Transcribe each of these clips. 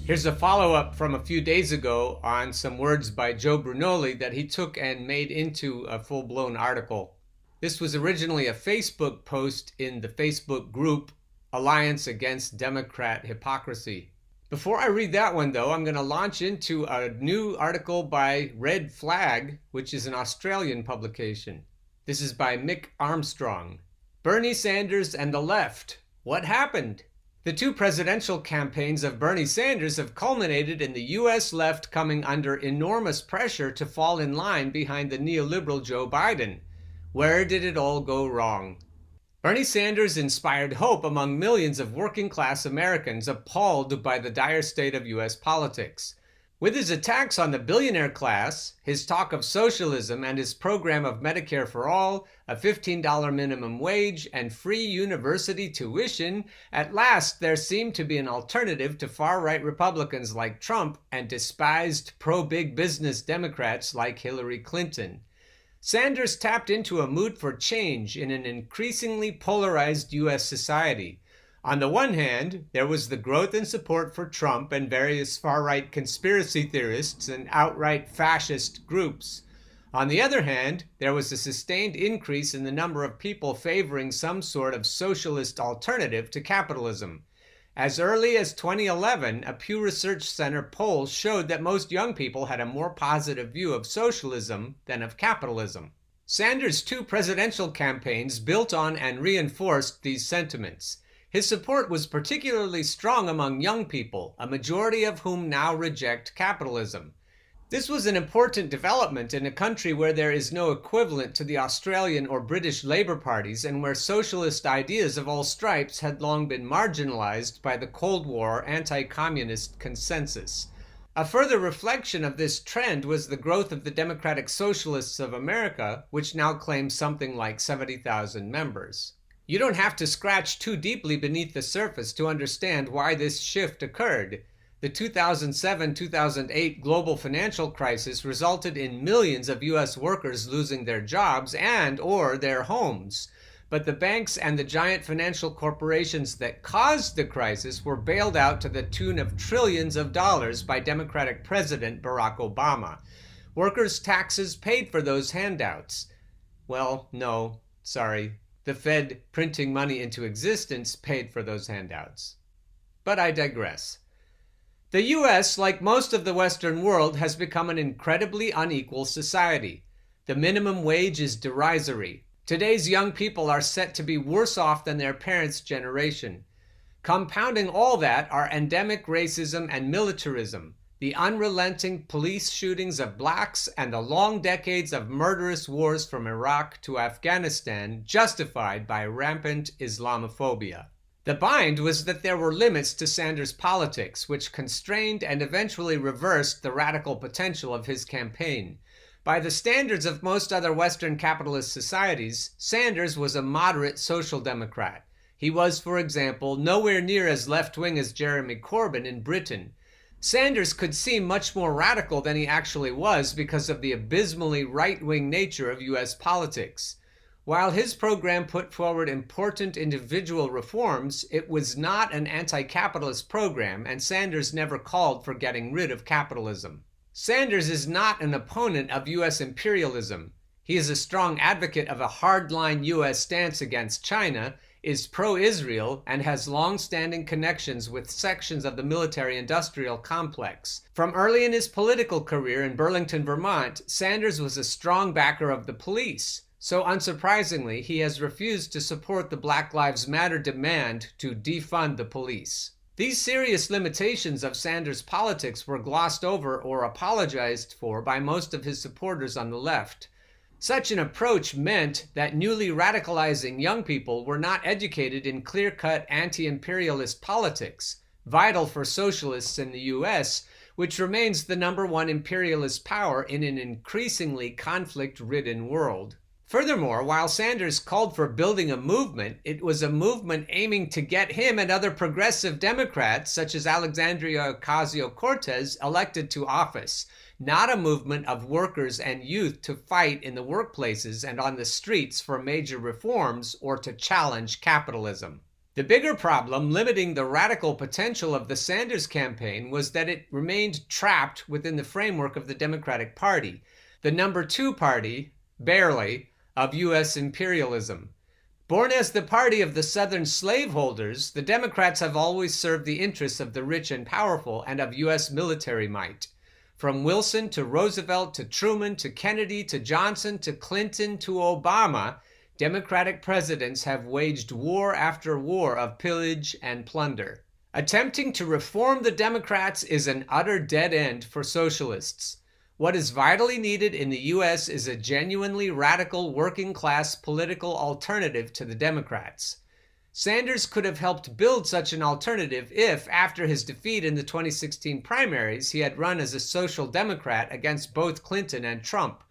Here's a follow-up from a few days ago on some words by Joe Brunoli that he took and made into a full-blown article. This was originally a Facebook post in the Facebook group Alliance Against Democrat Hypocrisy. Before I read that one, though, I'm going to launch into a new article by Red Flag, which is an Australian publication. This is by Mick Armstrong. Bernie Sanders and the Left. What happened? The two presidential campaigns of Bernie Sanders have culminated in the U.S. left coming under enormous pressure to fall in line behind the neoliberal Joe Biden. Where did it all go wrong? Bernie Sanders inspired hope among millions of working-class Americans appalled by the dire state of U.S. politics. With his attacks on the billionaire class, his talk of socialism, and his program of Medicare for all, a $15 minimum wage, and free university tuition, at last there seemed to be an alternative to far-right Republicans like Trump and despised pro-big business Democrats like Hillary Clinton. Sanders tapped into a mood for change in an increasingly polarized U.S. society. On the one hand, there was the growth in support for Trump and various far-right conspiracy theorists and outright fascist groups. On the other hand, there was a sustained increase in the number of people favoring some sort of socialist alternative to capitalism. As early as 2011, a Pew Research Center poll showed that most young people had a more positive view of socialism than of capitalism. Sanders' two presidential campaigns built on and reinforced these sentiments. His support was particularly strong among young people, a majority of whom now reject capitalism. This was an important development in a country where there is no equivalent to the Australian or British Labour parties and where socialist ideas of all stripes had long been marginalized by the Cold War anti-communist consensus. A further reflection of this trend was the growth of the Democratic Socialists of America, which now claims something like 70,000 members. You don't have to scratch too deeply beneath the surface to understand why this shift occurred. The 2007-2008 global financial crisis resulted in millions of U.S. workers losing their jobs and/or their homes. But the banks and the giant financial corporations that caused the crisis were bailed out to the tune of trillions of dollars by Democratic President Barack Obama. Workers' taxes paid for those handouts. Well, no, sorry. The Fed printing money into existence paid for those handouts. But I digress. The U.S., like most of the Western world, has become an incredibly unequal society. The minimum wage is derisory. Today's young people are set to be worse off than their parents' generation. Compounding all that are endemic racism and militarism, the unrelenting police shootings of blacks, and the long decades of murderous wars from Iraq to Afghanistan justified by rampant Islamophobia. The bind was that there were limits to Sanders' politics, which constrained and eventually reversed the radical potential of his campaign. By the standards of most other Western capitalist societies, Sanders was a moderate social democrat. He was, for example, nowhere near as left-wing as Jeremy Corbyn in Britain. Sanders could seem much more radical than he actually was because of the abysmally right-wing nature of U.S. politics. While his program put forward important individual reforms, it was not an anti-capitalist program, and Sanders never called for getting rid of capitalism. Sanders is not an opponent of U.S. imperialism. He is a strong advocate of a hardline U.S. stance against China, is pro-Israel, and has long-standing connections with sections of the military-industrial complex. From early in his political career in Burlington, Vermont, Sanders was a strong backer of the police. So unsurprisingly, he has refused to support the Black Lives Matter demand to defund the police. These serious limitations of Sanders' politics were glossed over or apologized for by most of his supporters on the left. Such an approach meant that newly radicalizing young people were not educated in clear-cut anti-imperialist politics, vital for socialists in the U.S., which remains the #1 imperialist power in an increasingly conflict-ridden world. Furthermore, while Sanders called for building a movement, it was a movement aiming to get him and other progressive Democrats, such as Alexandria Ocasio-Cortez, elected to office, not a movement of workers and youth to fight in the workplaces and on the streets for major reforms or to challenge capitalism. The bigger problem limiting the radical potential of the Sanders campaign was that it remained trapped within the framework of the Democratic Party, the number two party, barely, of U.S. imperialism. Born as the party of the Southern slaveholders, the Democrats have always served the interests of the rich and powerful and of U.S. military might. From Wilson to Roosevelt to Truman to Kennedy to Johnson to Clinton to Obama, Democratic presidents have waged war after war of pillage and plunder. Attempting to reform the Democrats is an utter dead end for socialists. What is vitally needed in the U.S. is a genuinely radical working-class political alternative to the Democrats. Sanders could have helped build such an alternative if, after his defeat in the 2016 primaries, he had run as a social democrat against both Clinton and Trump.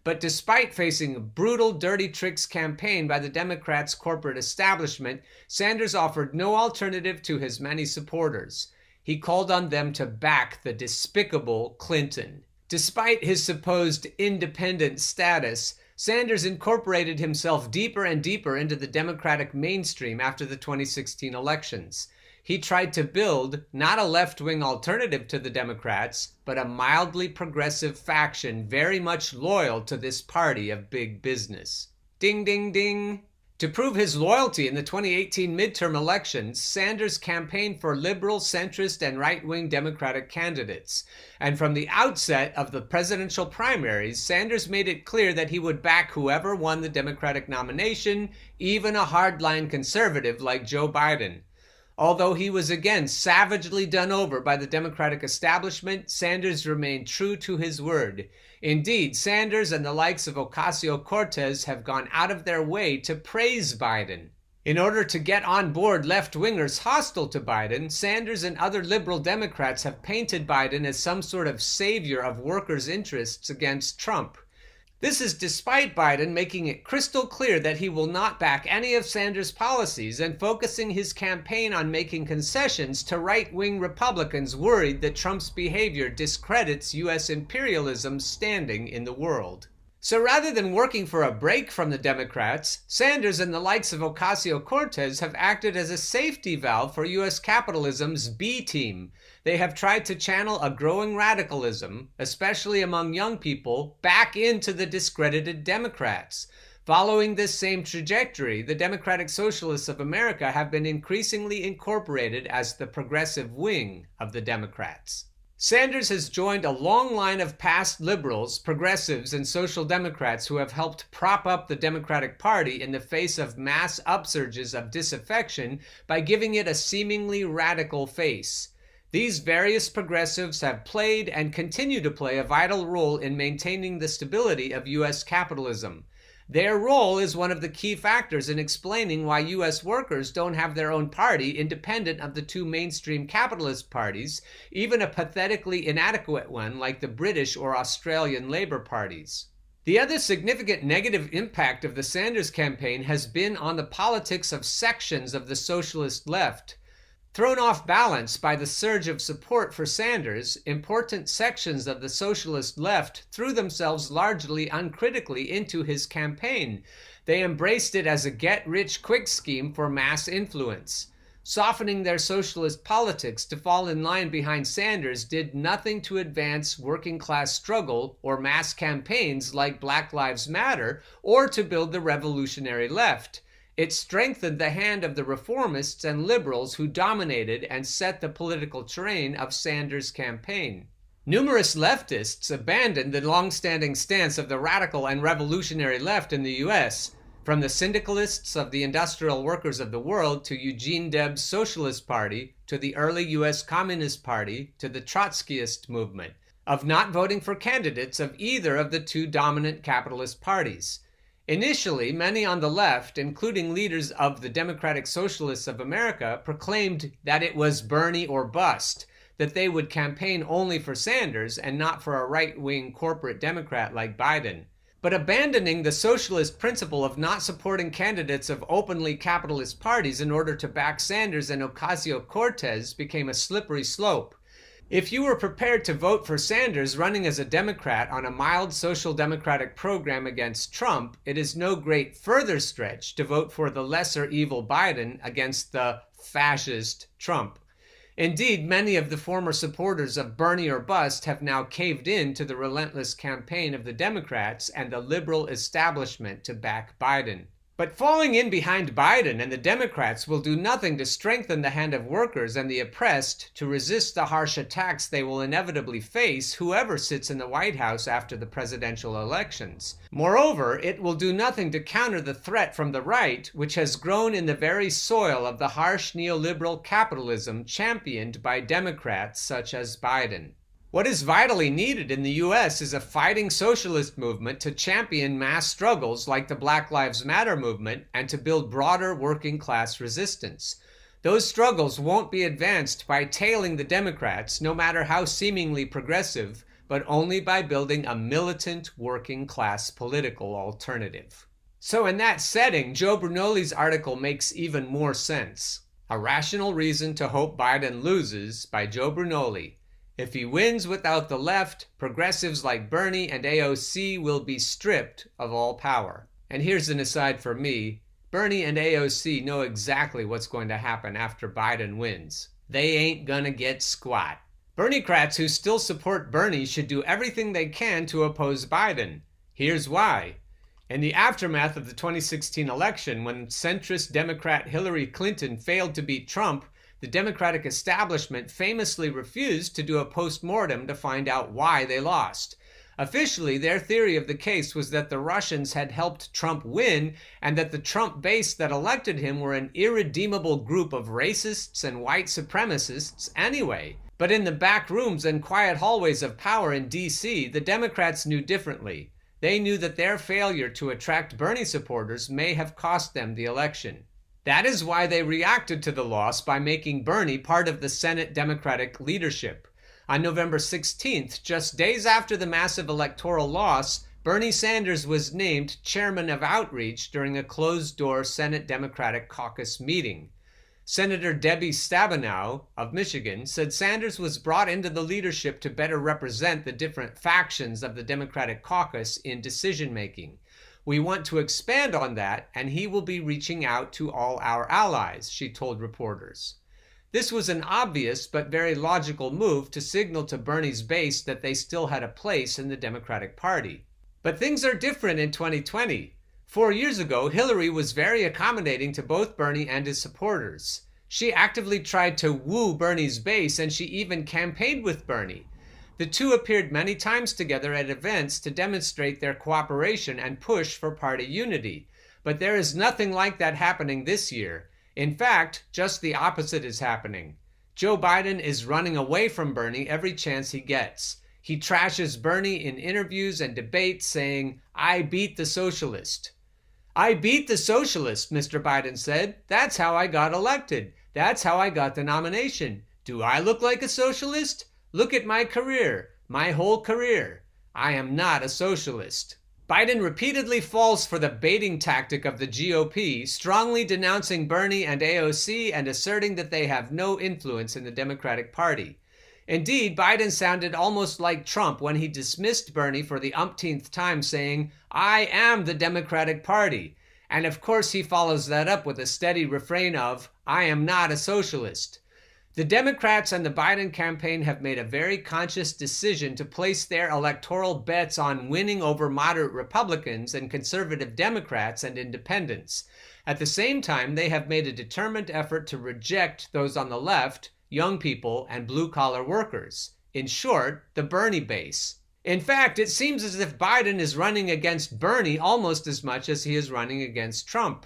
But despite facing a brutal dirty tricks campaign by the Democrats' corporate establishment, Sanders offered no alternative to his many supporters. He called on them to back the despicable Clinton. Despite his supposed independent status, Sanders incorporated himself deeper and deeper into the Democratic mainstream after the 2016 elections. He tried to build not a left-wing alternative to the Democrats, but a mildly progressive faction very much loyal to this party of big business. Ding, ding, ding. To prove his loyalty in the 2018 midterm elections, Sanders campaigned for liberal, centrist, and right-wing Democratic candidates. And from the outset of the presidential primaries, Sanders made it clear that he would back whoever won the Democratic nomination, even a hardline conservative like Joe Biden. Although he was again savagely done over by the Democratic establishment, Sanders remained true to his word. Indeed, Sanders and the likes of Ocasio-Cortez have gone out of their way to praise Biden. In order to get on board left-wingers hostile to Biden, Sanders and other liberal Democrats have painted Biden as some sort of savior of workers' interests against Trump. This is despite Biden making it crystal clear that he will not back any of Sanders' policies and focusing his campaign on making concessions to right-wing Republicans worried that Trump's behavior discredits U.S. imperialism's standing in the world. So rather than working for a break from the Democrats, Sanders and the likes of Ocasio-Cortez have acted as a safety valve for U.S. capitalism's B team. They have tried to channel a growing radicalism, especially among young people, back into the discredited Democrats. Following this same trajectory, the Democratic Socialists of America have been increasingly incorporated as the progressive wing of the Democrats. Sanders has joined a long line of past liberals, progressives, and social democrats who have helped prop up the Democratic Party in the face of mass upsurges of disaffection by giving it a seemingly radical face. These various progressives have played and continue to play a vital role in maintaining the stability of U.S. capitalism. Their role is one of the key factors in explaining why U.S. workers don't have their own party independent of the two mainstream capitalist parties, even a pathetically inadequate one like the British or Australian Labour parties. The other significant negative impact of the Sanders campaign has been on the politics of sections of the socialist left. Thrown off balance by the surge of support for Sanders, important sections of the socialist left threw themselves largely uncritically into his campaign. They embraced it as a get-rich-quick scheme for mass influence. Softening their socialist politics to fall in line behind Sanders did nothing to advance working-class struggle or mass campaigns like Black Lives Matter or to build the revolutionary left. It strengthened the hand of the reformists and liberals who dominated and set the political terrain of Sanders' campaign. Numerous leftists abandoned the long-standing stance of the radical and revolutionary left in the U.S., from the syndicalists of the industrial workers of the world to Eugene Debs' Socialist Party, to the early U.S. Communist Party, to the Trotskyist movement, of not voting for candidates of either of the two dominant capitalist parties. Initially, many on the left, including leaders of the Democratic Socialists of America, proclaimed that it was Bernie or bust, that they would campaign only for Sanders and not for a right-wing corporate Democrat like Biden. But abandoning the socialist principle of not supporting candidates of openly capitalist parties in order to back Sanders and Ocasio-Cortez became a slippery slope. If you were prepared to vote for Sanders running as a Democrat on a mild social democratic program against Trump, it is no great further stretch to vote for the lesser evil Biden against the fascist Trump. Indeed, many of the former supporters of Bernie or bust have now caved in to the relentless campaign of the Democrats and the liberal establishment to back Biden. But falling in behind Biden and the Democrats will do nothing to strengthen the hand of workers and the oppressed to resist the harsh attacks they will inevitably face, whoever sits in the White House after the presidential elections. Moreover, it will do nothing to counter the threat from the right, which has grown in the very soil of the harsh neoliberal capitalism championed by Democrats such as Biden. What is vitally needed in the U.S. is a fighting socialist movement to champion mass struggles like the Black Lives Matter movement and to build broader working class resistance. Those struggles won't be advanced by tailing the Democrats, no matter how seemingly progressive, but only by building a militant working class political alternative. So in that setting, Joe Brunoli's article makes even more sense. A Rational Reason to Hope Biden Loses by Joe Brunoli. If he wins without the left, progressives like Bernie and AOC will be stripped of all power. And here's an aside for me. Bernie and AOC know exactly what's going to happen after Biden wins. They ain't gonna get squat. Berniecrats who still support Bernie should do everything they can to oppose Biden. Here's why. In the aftermath of the 2016 election, when centrist Democrat Hillary Clinton failed to beat Trump, the Democratic establishment famously refused to do a post-mortem to find out why they lost. Officially, their theory of the case was that the Russians had helped Trump win and that the Trump base that elected him were an irredeemable group of racists and white supremacists anyway. But in the back rooms and quiet hallways of power in D.C., the Democrats knew differently. They knew that their failure to attract Bernie supporters may have cost them the election. That is why they reacted to the loss by making Bernie part of the Senate Democratic leadership. On November 16th, just days after the massive electoral loss, Bernie Sanders was named chairman of Outreach during a closed-door Senate Democratic caucus meeting. Senator Debbie Stabenow of Michigan said Sanders was brought into the leadership to better represent the different factions of the Democratic caucus in decision-making. We want to expand on that, and he will be reaching out to all our allies, she told reporters. This was an obvious but very logical move to signal to Bernie's base that they still had a place in the Democratic Party. But things are different in 2020. 4 years ago, Hillary was very accommodating to both Bernie and his supporters. She actively tried to woo Bernie's base, and she even campaigned with Bernie. The two appeared many times together at events to demonstrate their cooperation and push for party unity. But there is nothing like that happening this year. In fact, just the opposite is happening. Joe Biden is running away from Bernie every chance he gets. He trashes Bernie in interviews and debates, saying, "I beat the socialist." "I beat the socialist," Mr. Biden said. "That's how I got elected. That's how I got the nomination. Do I look like a socialist? Look at my career, my whole career. I am not a socialist." Biden repeatedly falls for the baiting tactic of the GOP, strongly denouncing Bernie and AOC and asserting that they have no influence in the Democratic Party. Indeed, Biden sounded almost like Trump when he dismissed Bernie for the umpteenth time, saying, "I am the Democratic Party." And of course he follows that up with a steady refrain of, "I am not a socialist." The Democrats and the Biden campaign have made a very conscious decision to place their electoral bets on winning over moderate Republicans and conservative Democrats and independents. At the same time, they have made a determined effort to reject those on the left, young people, and blue-collar workers. In short, the Bernie base. In fact, it seems as if Biden is running against Bernie almost as much as he is running against Trump.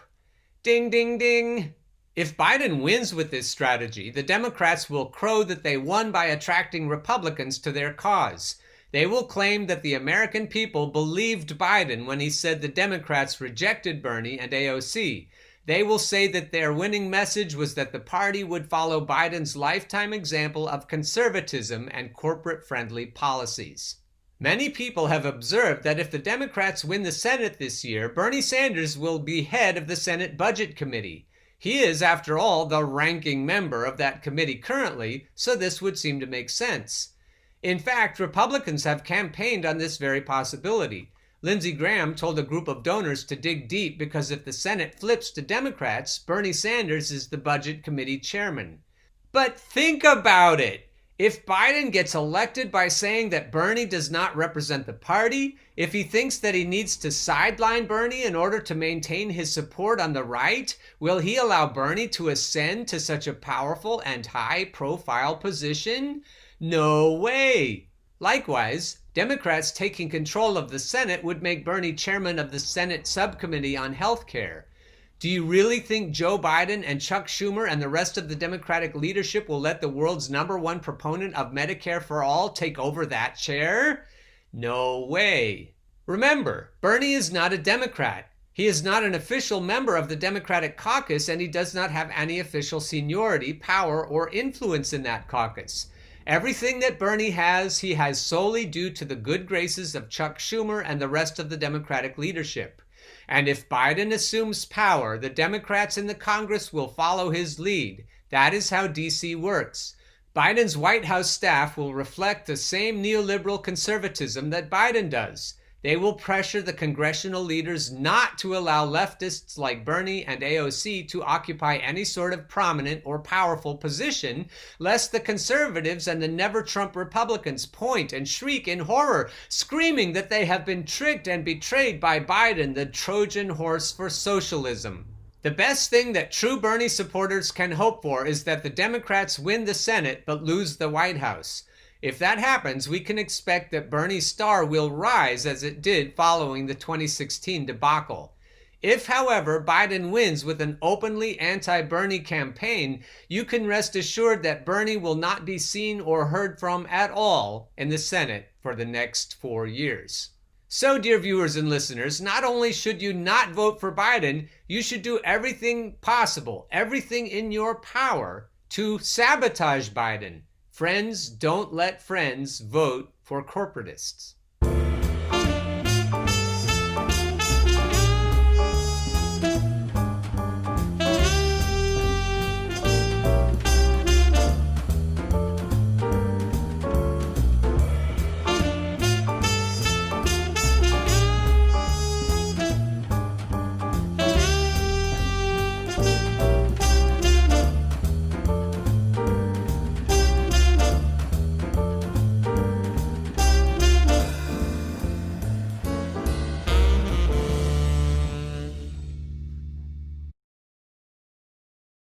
Ding, ding, ding. If Biden wins with this strategy, the Democrats will crow that they won by attracting Republicans to their cause. They will claim that the American people believed Biden when he said the Democrats rejected Bernie and AOC. They will say that their winning message was that the party would follow Biden's lifetime example of conservatism and corporate-friendly policies. Many people have observed that if the Democrats win the Senate this year, Bernie Sanders will be head of the Senate Budget Committee. He is, after all, the ranking member of that committee currently, so this would seem to make sense. In fact, Republicans have campaigned on this very possibility. Lindsey Graham told a group of donors to dig deep because if the Senate flips to Democrats, Bernie Sanders is the Budget Committee chairman. But think about it. If Biden gets elected by saying that Bernie does not represent the party, if he thinks that he needs to sideline Bernie in order to maintain his support on the right, will he allow Bernie to ascend to such a powerful and high-profile position? No way. Likewise, Democrats taking control of the Senate would make Bernie chairman of the Senate Subcommittee on Health Care. Do you really think Joe Biden and Chuck Schumer and the rest of the Democratic leadership will let the world's #1 proponent of Medicare for all take over that chair? No way. Remember, Bernie is not a Democrat. He is not an official member of the Democratic caucus, and he does not have any official seniority, power, or influence in that caucus. Everything that Bernie has, he has solely due to the good graces of Chuck Schumer and the rest of the Democratic leadership. And if Biden assumes power, the Democrats in the Congress will follow his lead. That is how D.C. works. Biden's White House staff will reflect the same neoliberal conservatism that Biden does. They will pressure the congressional leaders not to allow leftists like Bernie and AOC to occupy any sort of prominent or powerful position, lest the conservatives and the never-Trump Republicans point and shriek in horror, screaming that they have been tricked and betrayed by Biden, the Trojan horse for socialism. The best thing that true Bernie supporters can hope for is that the Democrats win the Senate but lose the White House. If that happens, we can expect that Bernie's star will rise as it did following the 2016 debacle. If, however, Biden wins with an openly anti-Bernie campaign, you can rest assured that Bernie will not be seen or heard from at all in the Senate for the next 4 years. So, dear viewers and listeners, not only should you not vote for Biden, you should do everything possible, everything in your power to sabotage Biden. Friends, don't let friends vote for corporatists.